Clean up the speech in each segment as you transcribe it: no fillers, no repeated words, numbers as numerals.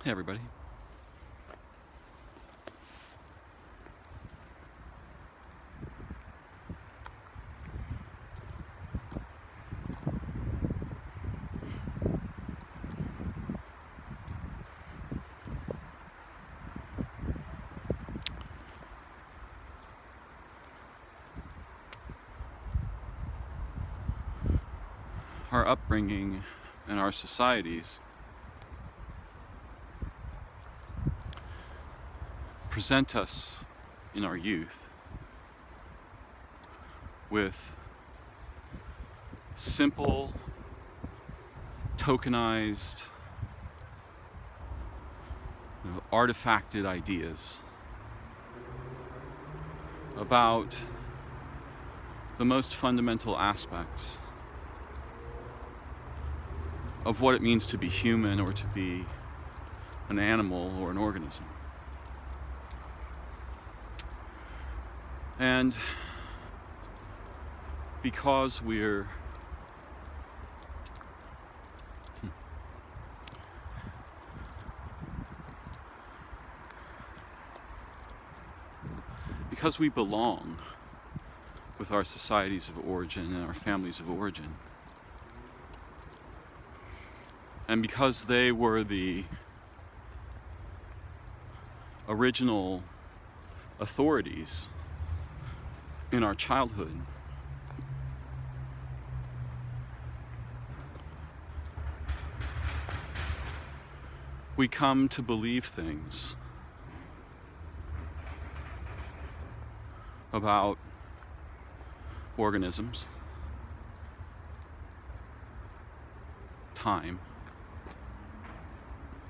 Hey everybody. Our upbringing and our societies present us in our youth with simple, tokenized, artifacted ideas about the most fundamental aspects of what it means to be human or to be an animal or an organism. And because we belong with our societies of origin and our families of origin, and because they were the original authorities in our childhood, we come to believe things about organisms, time,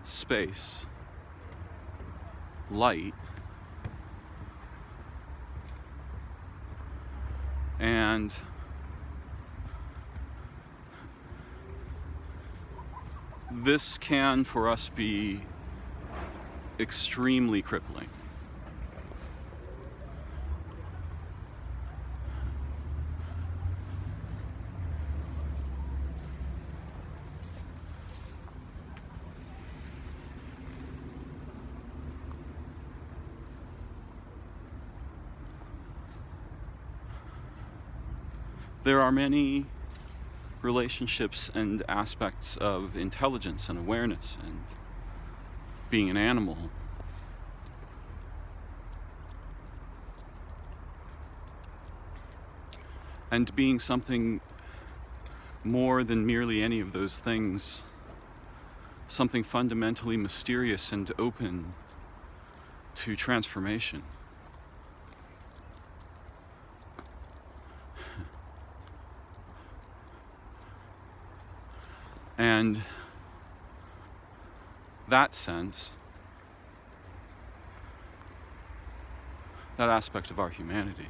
space, light, and this can for us be extremely crippling. There are many relationships and aspects of intelligence and awareness and being an animal and being something more than merely any of those things, something fundamentally mysterious and open to transformation. And that sense, that aspect of our humanity,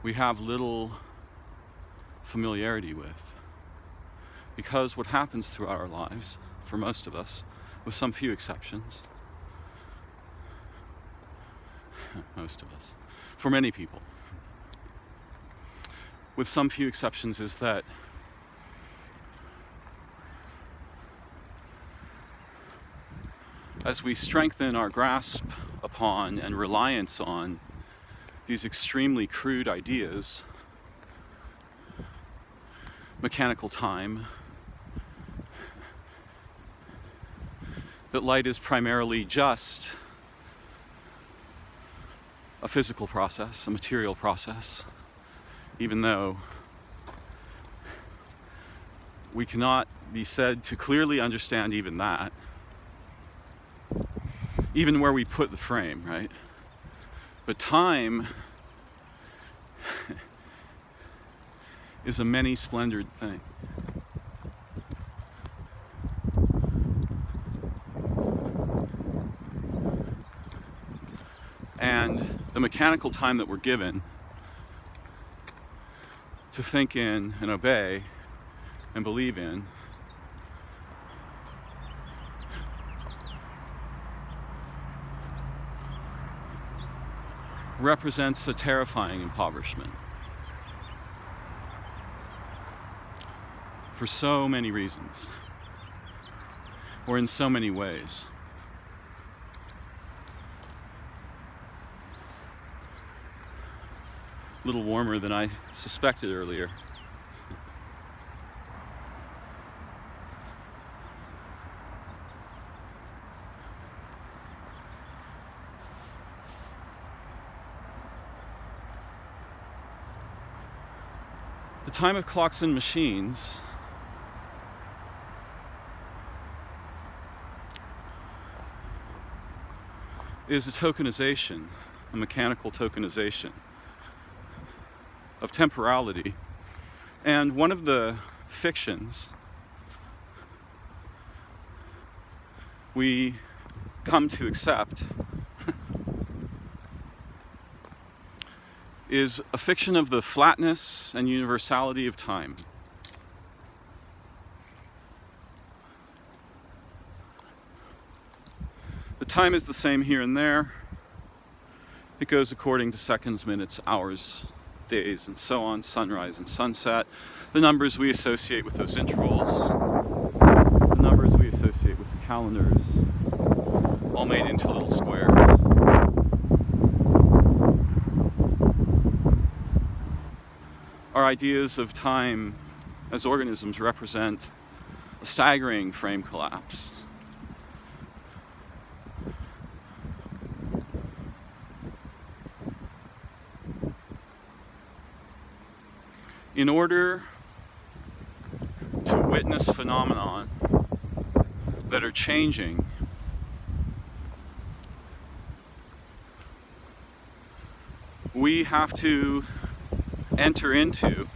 we have little familiarity with, because what happens throughout our lives, for most of us, with some few exceptions, most of us, for many people, with some few exceptions, is that as we strengthen our grasp upon and reliance on these extremely crude ideas, mechanical time, that light is primarily just a physical process, a material process, even though we cannot be said to clearly understand even that, even where we put the frame, right? But time is a many-splendored thing. And the mechanical time that we're given to think in and obey and believe in represents a terrifying impoverishment. for so many reasons, or in so many ways. A little warmer than I suspected earlier. The time of clocks and machines is a tokenization, a mechanical tokenization of temporality. And one of the fictions we come to accept is a fiction of the flatness and universality of time. The time is the same here and there. It goes according to seconds, minutes, hours, days, and so on, sunrise and sunset. The numbers we associate with those intervals, the numbers we associate with the calendars, all made into little squares. Our ideas of time as organisms represent a staggering frame collapse. In order to witness phenomena that are changing, we have to enter into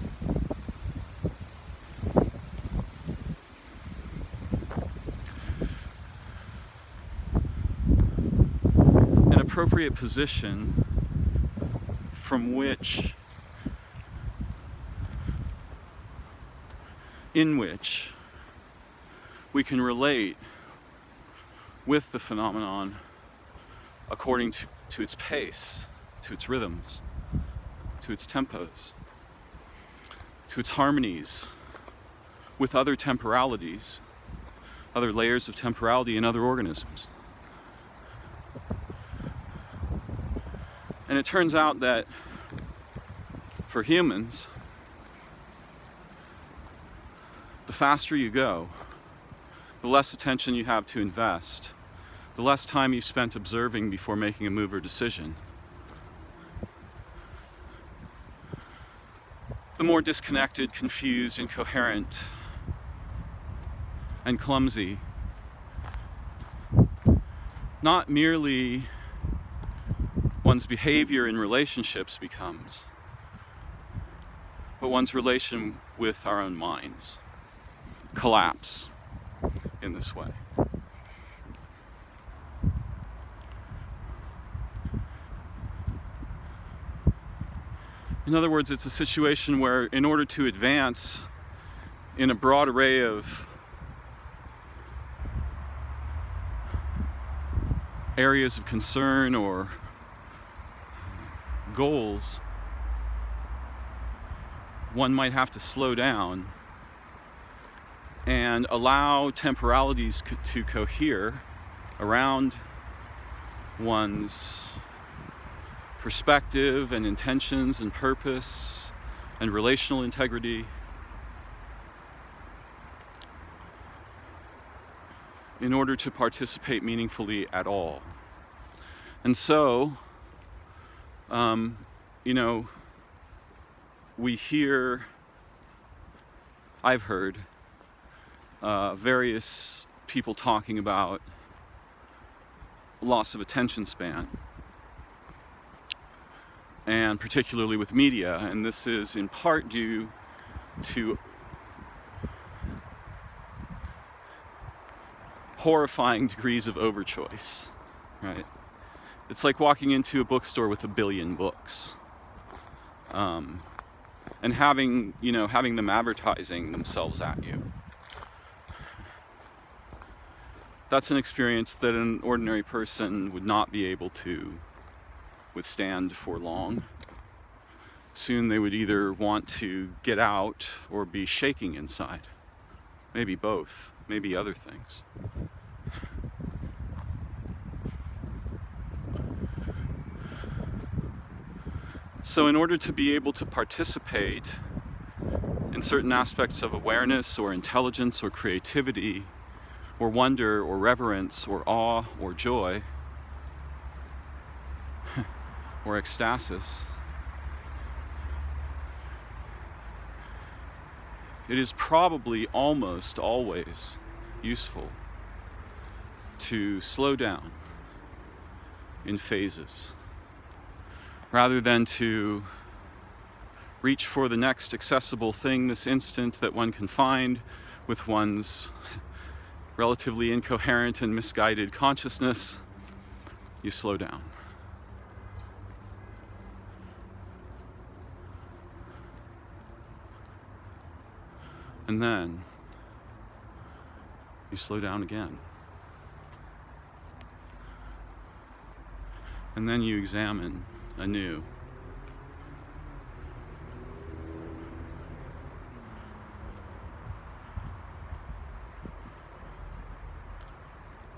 an appropriate position in which we can relate with the phenomenon according to its pace, to its rhythms, to its tempos, to its harmonies with other temporalities, other layers of temporality in other organisms. And it turns out that for humans, the faster you go, the less attention you have to invest, the less time you spent observing before making a move or decision, the more disconnected, confused, incoherent, and clumsy not merely one's behavior in relationships becomes, but one's relation with our own minds collapse in this way. In other words, it's a situation where, in order to advance in a broad array of areas of concern or goals, one might have to slow down and allow temporalities to cohere around one's perspective and intentions and purpose and relational integrity, in order to participate meaningfully at all. And so, I've heard various people talking about loss of attention span, and particularly with media, and this is in part due to horrifying degrees of overchoice, right? It's like walking into a bookstore with 1 billion books, and having them advertising themselves at you. That's an experience that an ordinary person would not be able to withstand for long. Soon they would either want to get out or be shaking inside. maybe both, maybe other things. So in order to be able to participate in certain aspects of awareness or intelligence or creativity or wonder or reverence or awe or joy or ecstasis, it is probably almost always useful to slow down in phases rather than to reach for the next accessible thing this instant that one can find with one's relatively incoherent and misguided consciousness. You slow down. And then you slow down again. And then you examine anew.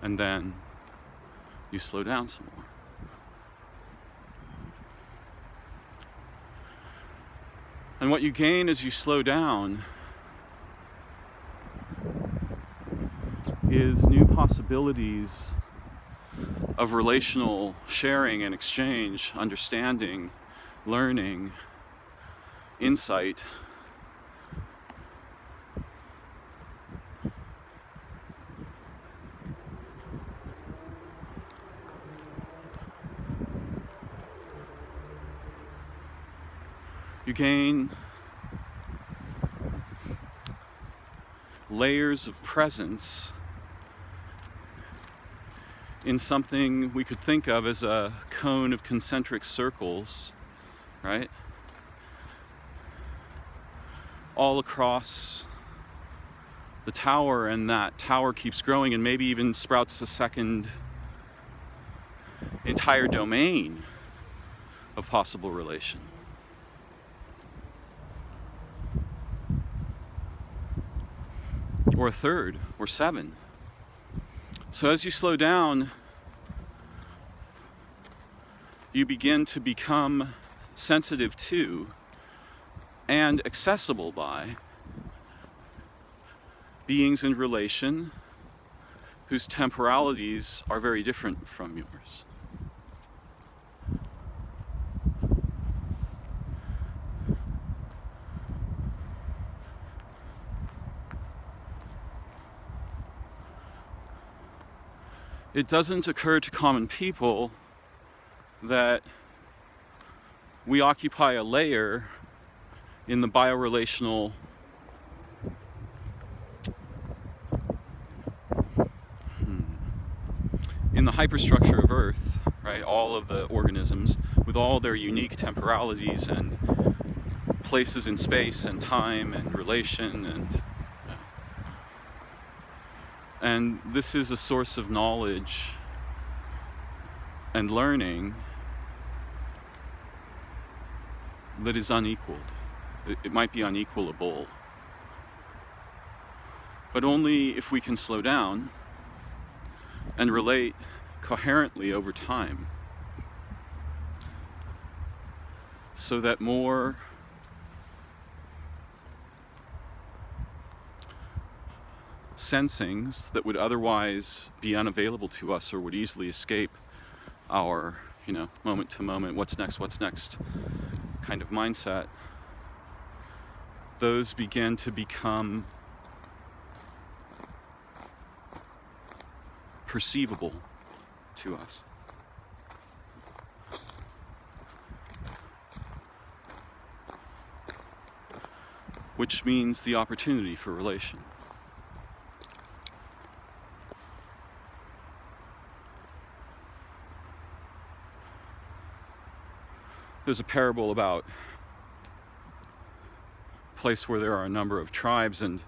And then you slow down some more. And what you gain as you slow down is new possibilities of relational sharing and exchange, understanding, learning, insight. You gain layers of presence in something we could think of as a cone of concentric circles, right? All across the tower, and that tower keeps growing and maybe even sprouts a second entire domain of possible relation. Or a third, or seven. So as you slow down, you begin to become sensitive to and accessible by beings in relation whose temporalities are very different from yours. It doesn't occur to common people that we occupy a layer in the biorelational in the hyperstructure of Earth, right? All of the organisms with all their unique temporalities and places in space and time and relation, and this is a source of knowledge and learning that is unequaled. It might be unequalable, but only if we can slow down and relate coherently over time, so that more sensings that would otherwise be unavailable to us or would easily escape our, moment to moment, what's next kind of mindset, those begin to become perceivable to us. Which means the opportunity for relation. There's a parable about a place where there are a number of tribes, and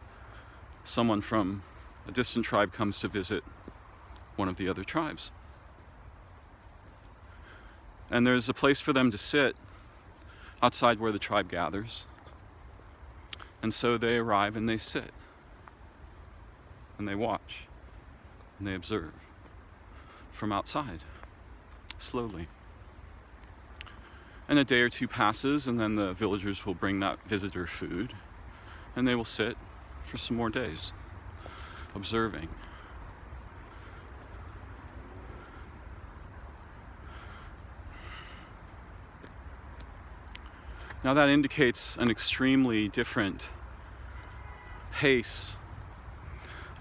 someone from a distant tribe comes to visit one of the other tribes. And there's a place for them to sit outside where the tribe gathers. And so they arrive and they sit. and they watch and they observe from outside, slowly. And a day or two passes, and then the villagers will bring that visitor food, and they will sit for some more days, observing. Now that indicates an extremely different pace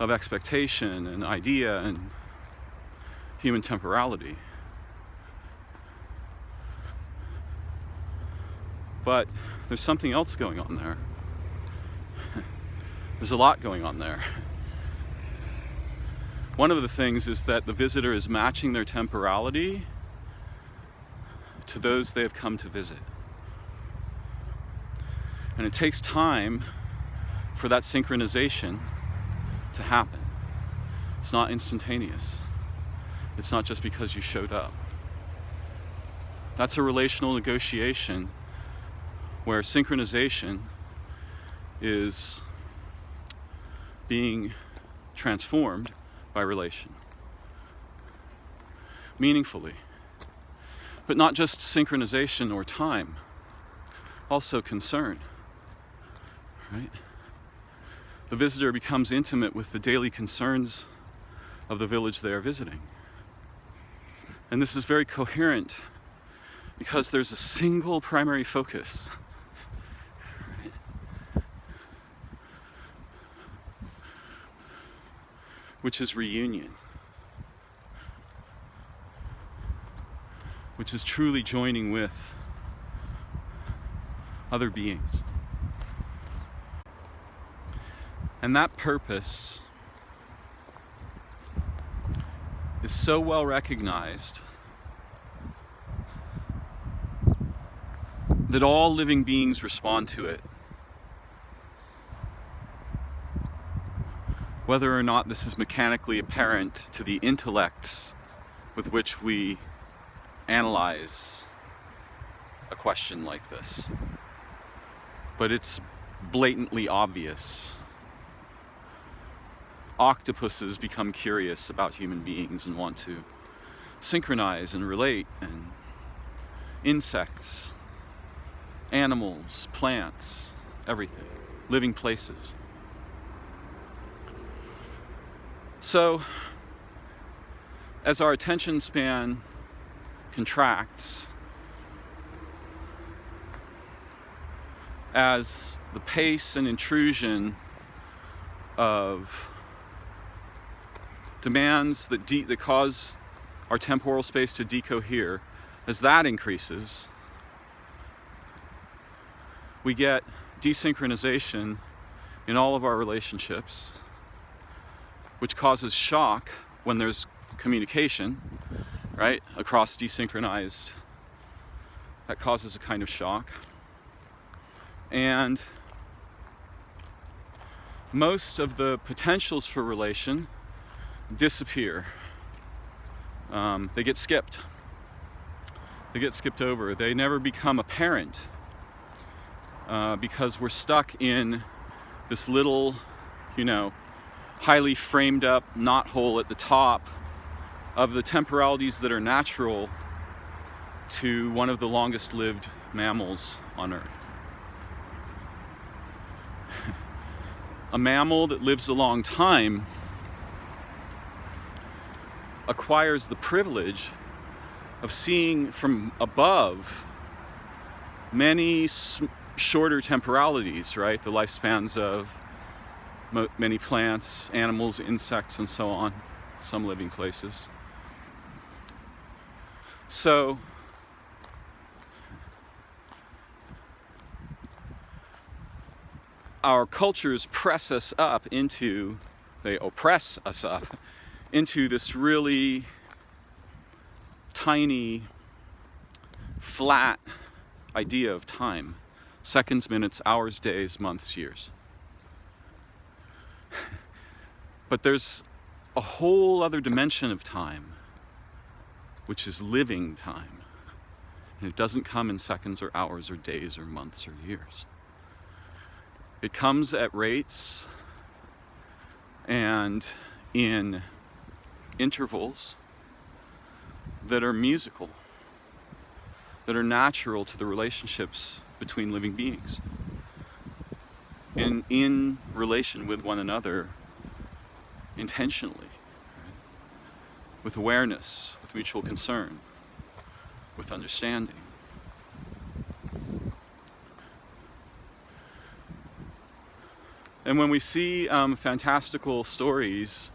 of expectation and idea and human temporality. But there's something else going on there. There's a lot going on there. One of the things is that the visitor is matching their temporality to those they have come to visit. And it takes time for that synchronization to happen. It's not instantaneous. It's not just because you showed up. That's a relational negotiation where synchronization is being transformed by relation. Meaningfully. But not just synchronization or time, also concern. Right? The visitor becomes intimate with the daily concerns of the village they are visiting. And this is very coherent because there's a single primary focus. Right? Which is reunion. Which is truly joining with other beings. And that purpose is so well recognized that all living beings respond to it. Whether or not this is mechanically apparent to the intellects with which we analyze a question like this. But it's blatantly obvious. Octopuses become curious about human beings and want to synchronize and relate, and insects, animals, plants, everything, living places. So, as our attention span contracts, as the pace and intrusion of demands that cause our temporal space to decohere, as that increases, we get desynchronization in all of our relationships, which causes shock when there's communication, right, across desynchronized. That causes a kind of shock. And most of the potentials for relation disappear. They get skipped. They get skipped over. They never become apparent because we're stuck in this little, highly framed up knothole at the top of the temporalities that are natural to one of the longest lived mammals on Earth. A mammal that lives a long time acquires the privilege of seeing from above many shorter temporalities, right? The lifespans of many plants, animals, insects, and so on, some living places. So, our cultures press us up into, they oppress us up into this really tiny, flat idea of time. Seconds, minutes, hours, days, months, years. But there's a whole other dimension of time, which is living time. And it doesn't come in seconds or hours or days or months or years. It comes at rates and in intervals that are musical, that are natural to the relationships between living beings, and in relation with one another intentionally, with awareness, with mutual concern, with understanding. And when we see fantastical stories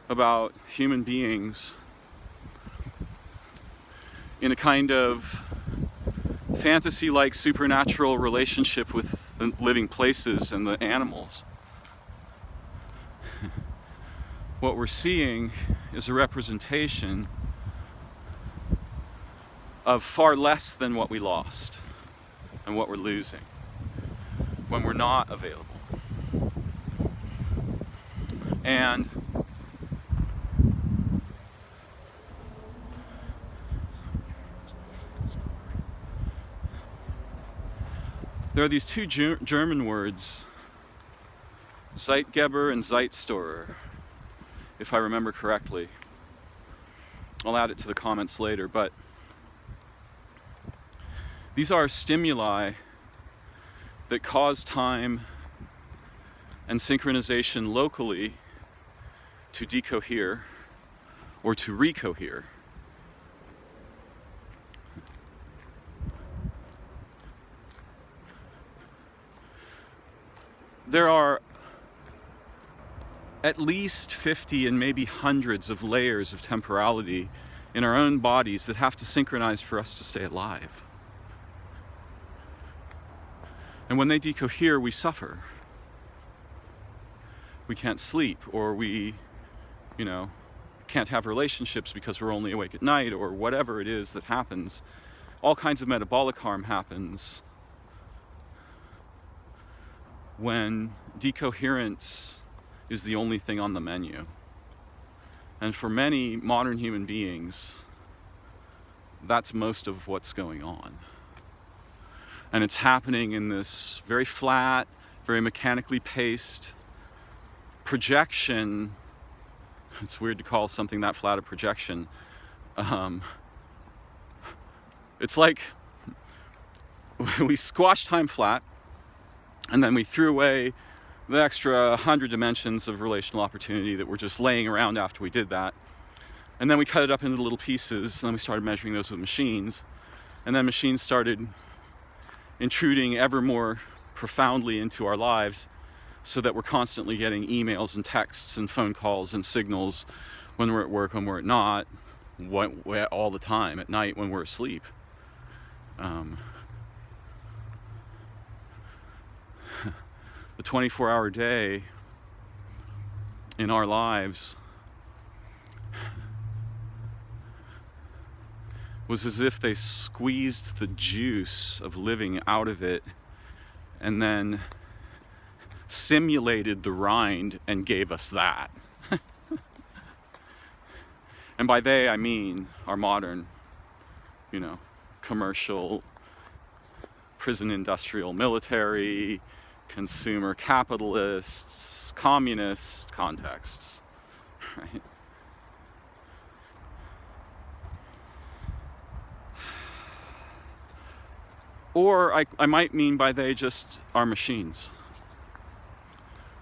about human beings in a kind of fantasy-like supernatural relationship with the living places and the animals, what we're seeing is a representation of far less than what we lost and what we're losing when we're not available. And there are these two German words, Zeitgeber and Zeitstorer, if I remember correctly. I'll add it to the comments later, but these are stimuli that cause time and synchronization locally to decohere or to recohere. There are at least 50 and maybe hundreds of layers of temporality in our own bodies that have to synchronize for us to stay alive. And when they decohere, we suffer. We can't sleep, or we, can't have relationships because we're only awake at night, or whatever it is that happens. All kinds of metabolic harm happens when decoherence is the only thing on the menu. And for many modern human beings, that's most of what's going on. And it's happening in this very flat, very mechanically paced projection. It's weird to call something that flat a projection. It's like we squashed time flat, and then we threw away the extra 100 dimensions of relational opportunity that were just laying around after we did that. And then we cut it up into little pieces, and then we started measuring those with machines. And then machines started intruding ever more profoundly into our lives, so that we're constantly getting emails and texts and phone calls and signals when we're at work, when we're not, all the time, at night when we're asleep. The 24-hour day in our lives was as if they squeezed the juice of living out of it and then simulated the rind and gave us that. And by they, I mean our modern, commercial, prison industrial military, consumer capitalists, communist contexts, right? Or I might mean by they just our machines.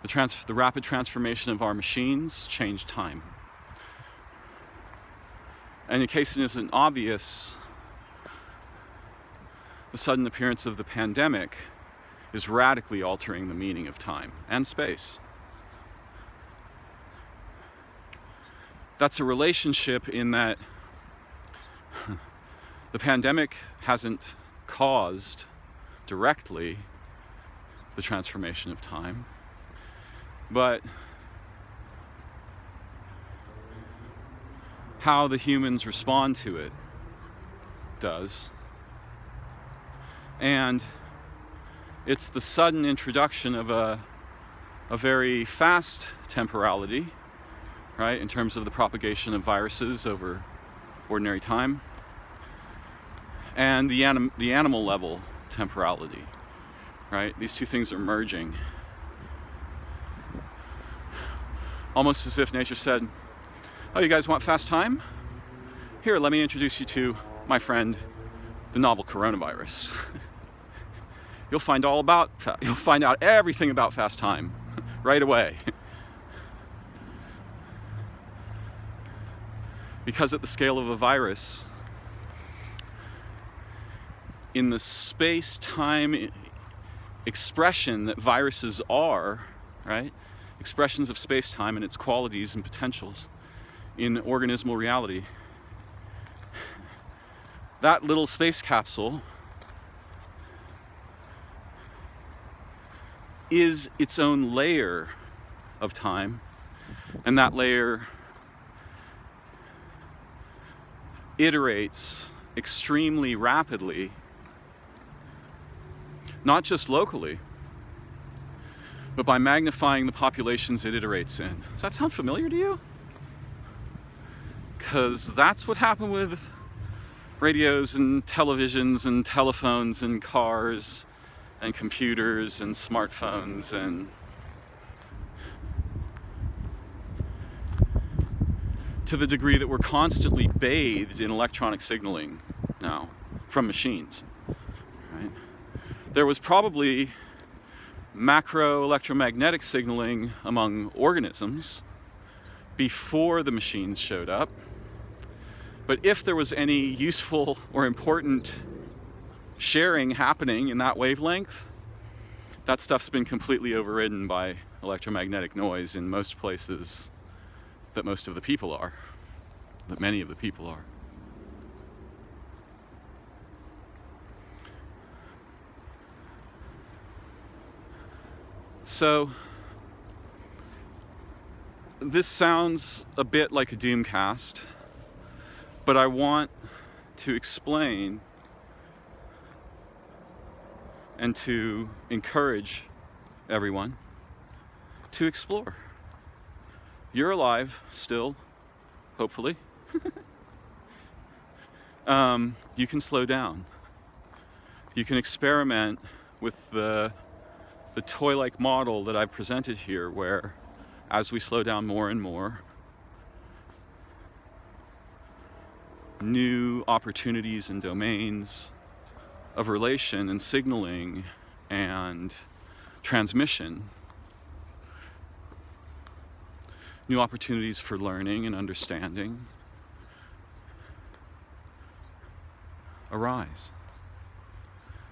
The rapid transformation of our machines changed time. And in case it isn't obvious, the sudden appearance of the pandemic is radically altering the meaning of time and space. That's a relationship in that the pandemic hasn't caused directly the transformation of time, but how the humans respond to it does. And it's the sudden introduction of a very fast temporality, right, in terms of the propagation of viruses over ordinary time, and the animal level temporality, right? These two things are merging. Almost as if nature said, oh, you guys want fast time? Here, let me introduce you to my friend, the novel coronavirus. You'll find out everything about fast time right away. Because at the scale of a virus, in the space-time expression that viruses are, right? Expressions of space-time and its qualities and potentials in organismal reality. That little space capsule is its own layer of time, and that layer iterates extremely rapidly, not just locally, but by magnifying the populations it iterates in. Does that sound familiar to you? Because that's what happened with radios and televisions and telephones and cars and computers and smartphones and to the degree that we're constantly bathed in electronic signaling now from machines, right? There was probably macro electromagnetic signaling among organisms before the machines showed up. But if there was any useful or important sharing happening in that wavelength, that stuff's been completely overridden by electromagnetic noise in most places that most of the people are, that many of the people are. So, this sounds a bit like a doomcast, but I want to explain and to encourage everyone to explore. You're alive still, hopefully. You can slow down. You can experiment with the toy-like model that I've presented here, where as we slow down more and more, new opportunities and domains of relation and signaling and transmission, new opportunities for learning and understanding arise.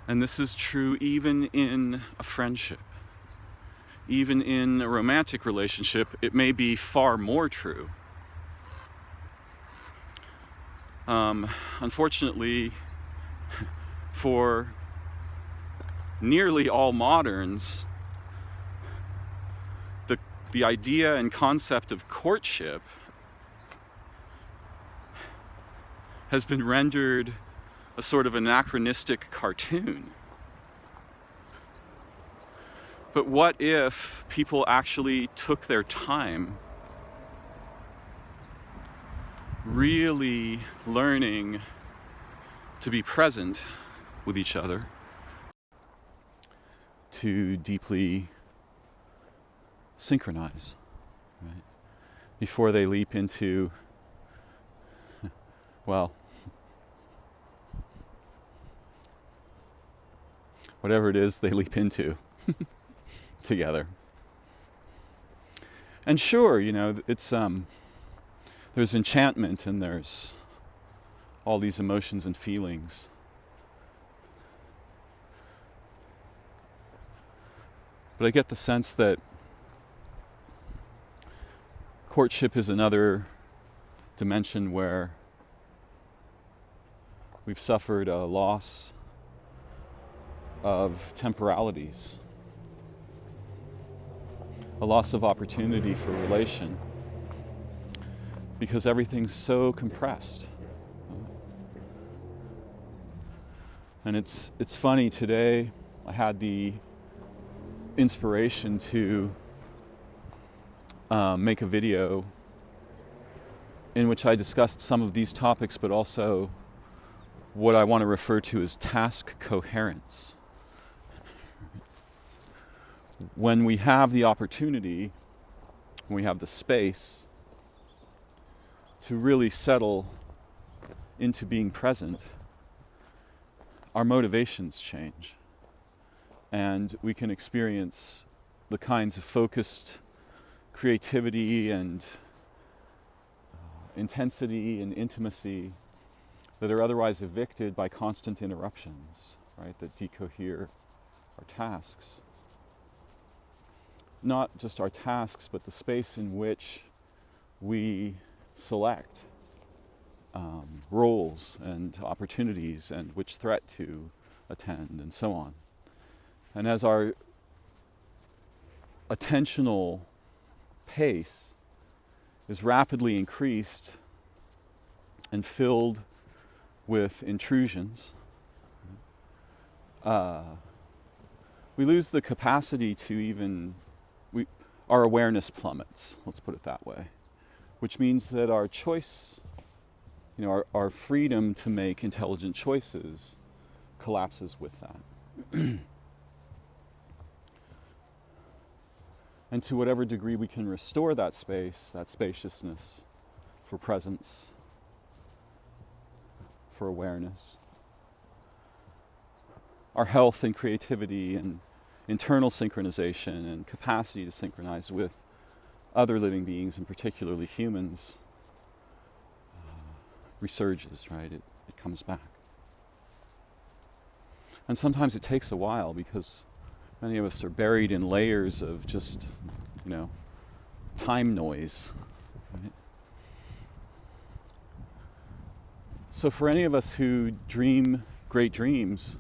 And this is true even in a friendship. Even in a romantic relationship, it may be far more true. Unfortunately, for nearly all moderns, the idea and concept of courtship has been rendered a sort of anachronistic cartoon. But what if people actually took their time really learning to be present with each other, to deeply synchronize, right? Before they leap into, well, whatever it is they leap into together. And sure, it's there's enchantment and there's all these emotions and feelings. But I get the sense that courtship is another dimension where we've suffered a loss of temporalities, a loss of opportunity for relation, because everything's so compressed. And it's funny, today I had the inspiration to make a video in which I discussed some of these topics, but also what I want to refer to as task coherence. When we have the opportunity and we have the space to really settle into being present, our motivations change. And we can experience the kinds of focused creativity and intensity and intimacy that are otherwise evicted by constant interruptions, right, that decohere our tasks. Not just our tasks, but the space in which we select roles and opportunities and which threat to attend and so on. And as our attentional pace is rapidly increased and filled with intrusions, we lose the capacity to our awareness plummets, let's put it that way, which means that our choice, our freedom to make intelligent choices collapses with that. And to whatever degree we can restore that space, that spaciousness for presence, for awareness, our health and creativity and internal synchronization and capacity to synchronize with other living beings, and particularly humans, resurges, right? It comes back. And sometimes it takes a while because many of us are buried in layers of just, time noise. Right? So for any of us who dream great dreams,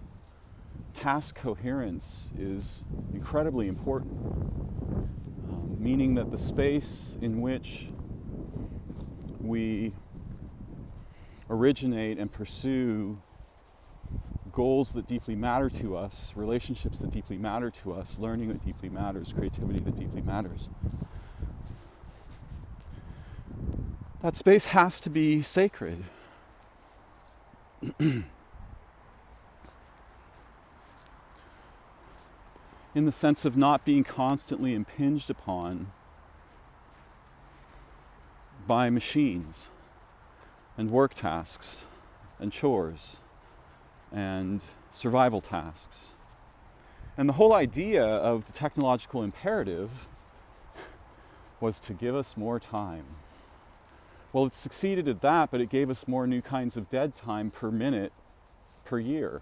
task coherence is incredibly important, meaning that the space in which we originate and pursue goals that deeply matter to us, relationships that deeply matter to us, learning that deeply matters, creativity that deeply matters. That space has to be sacred. In the sense of not being constantly impinged upon by machines and work tasks and chores and survival tasks. And the whole idea of the technological imperative was to give us more time. Well, it succeeded at that, but it gave us more new kinds of dead time per minute, per year.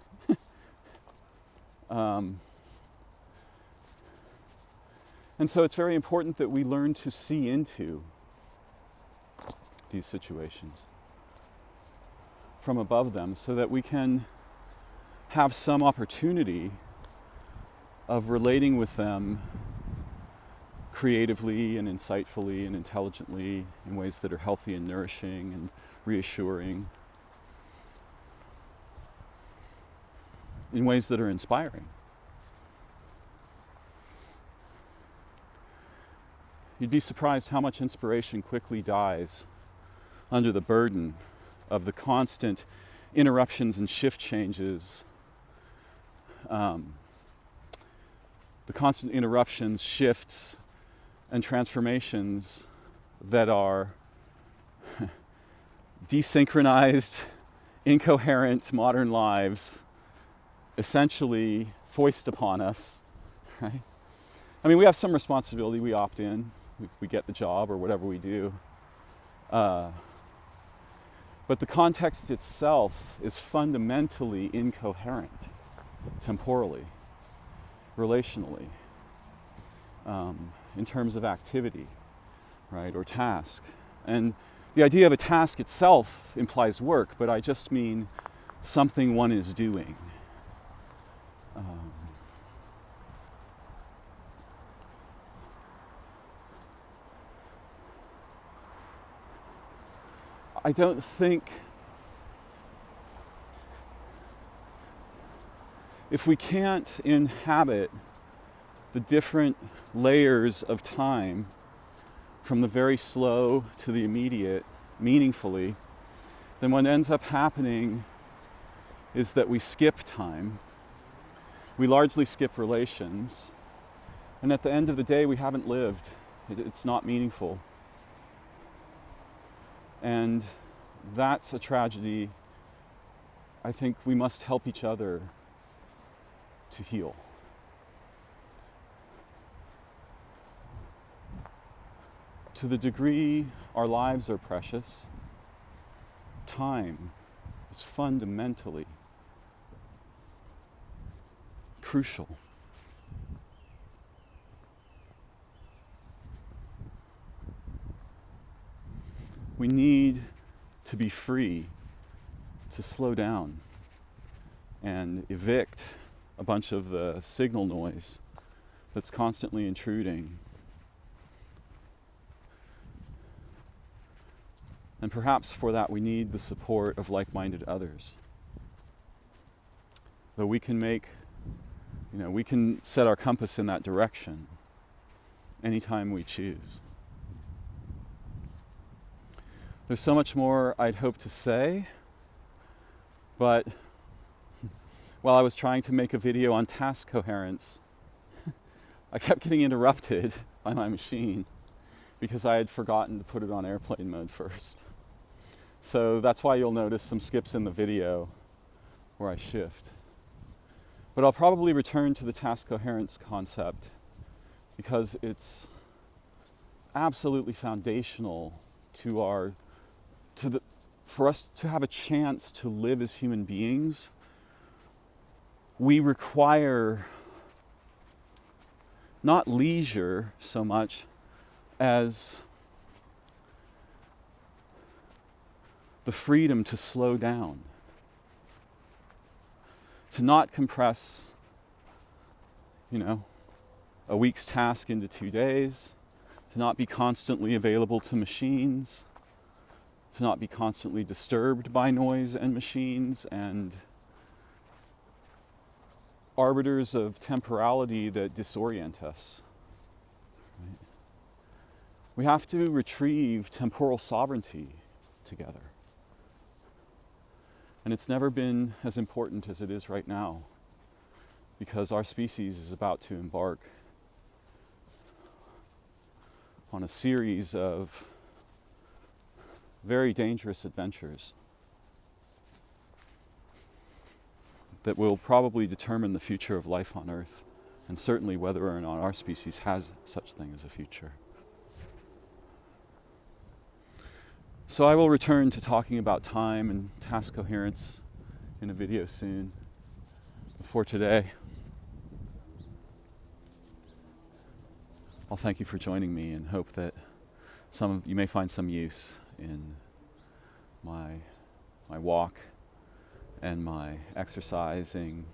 And so it's very important that we learn to see into these situations from above them so that we can have some opportunity of relating with them creatively and insightfully and intelligently in ways that are healthy and nourishing and reassuring, in ways that are inspiring. You'd be surprised how much inspiration quickly dies under the burden of the constant interruptions and shift changes, the constant interruptions, shifts, and transformations that are desynchronized, incoherent modern lives essentially foist upon us, right? I mean, we have some responsibility, we opt in, we get the job or whatever we do. But the context itself is fundamentally incoherent, temporally, relationally, in terms of activity, right, or task. And the idea of a task itself implies work, but I just mean something one is doing. I don't think if we can't inhabit the different layers of time from the very slow to the immediate meaningfully, then what ends up happening is that we skip time. We largely skip relations. And at the end of the day, we haven't lived. It's not meaningful. And that's a tragedy I think we must help each other to heal. To the degree our lives are precious, time is fundamentally crucial. We need to be free to slow down and evict a bunch of the signal noise that's constantly intruding. And perhaps for that we need the support of like-minded others. Though we can we can set our compass in that direction anytime we choose. There's so much more I'd hope to say, but while I was trying to make a video on task coherence, I kept getting interrupted by my machine because I had forgotten to put it on airplane mode first. So that's why you'll notice some skips in the video where I shift. But I'll probably return to the task coherence concept because it's absolutely foundational for us to have a chance to live as human beings. We require not leisure so much as the freedom to slow down, to not compress, a week's task into 2 days, to not be constantly available to machines, to not be constantly disturbed by noise and machines and arbiters of temporality that disorient us. Right? We have to retrieve temporal sovereignty together. And it's never been as important as it is right now, because our species is about to embark on a series of very dangerous adventures that will probably determine the future of life on Earth, and certainly whether or not our species has such thing as a future. So I will return to talking about time and task coherence in a video soon. For today, I'll thank you for joining me and hope that you may find some use in my walk and my exercising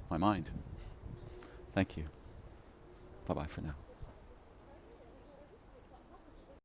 my mind. Thank you. Bye-bye for now.